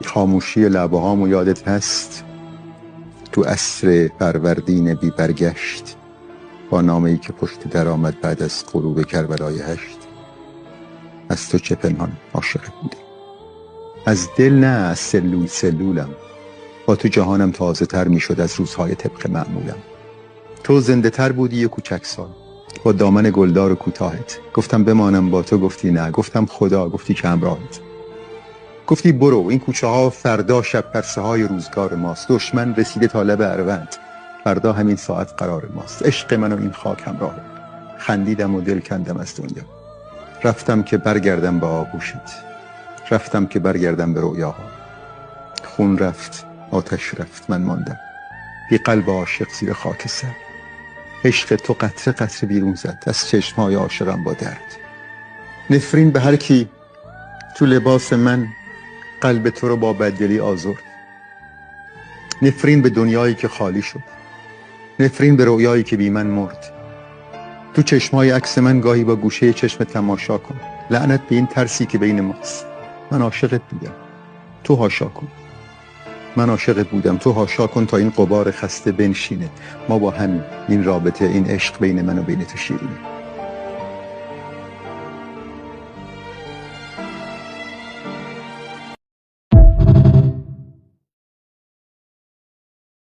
خاموشی لبهام و یادت هست تو عصر فروردین بی برگشت با نامه‌ای که پشت در آمد بعد از غروب کربلای 8. از تو چه پنهان عاشق بودم، از دل نه، از سلول سلولم. با تو جهانم تازه تر می شد از روزهای طبق معمولم. تو زنده تر بودی یه کوچک سال با دامن گلدار و کوتاهت. گفتم بمانم با تو، گفتی نه. گفتم خدا، گفتی که همراهت. گفتی برو، این کوچه ها فردا شب پرسه های روزگار ماست. دشمن رسیده تا لب اروند، فردا همین ساعت قرار ماست. عشق من و این خاک همراه. خندیدم و دل کندم از دنیا. رفتم که برگردم به آغوشت، رفتم که برگردم به رویاها. خون رفت، آتش رفت، من ماندم بی قلب عاشق زیر خاک سر. عشق تو قطره قطره بیرون زد از چشمهای عاشقم با درد. نفرین به هر کی تو لباس من قلب تو رو با بددلی آزرد. نفرین به دنیایی که خالی شد، نفرین به رویایی که بی من مرد. تو چشمهای عکس من گاهی با گوشه چشم تماشا کن. لعنت به این ترسی که بین ماست. من عاشقت بودم، تو حاشا کن. من عاشقت بودم، تو حاشا کن تا این غبار خسته بنشینه. ما با همین، این رابطه، این عشق بین من و بین تو شیرینه.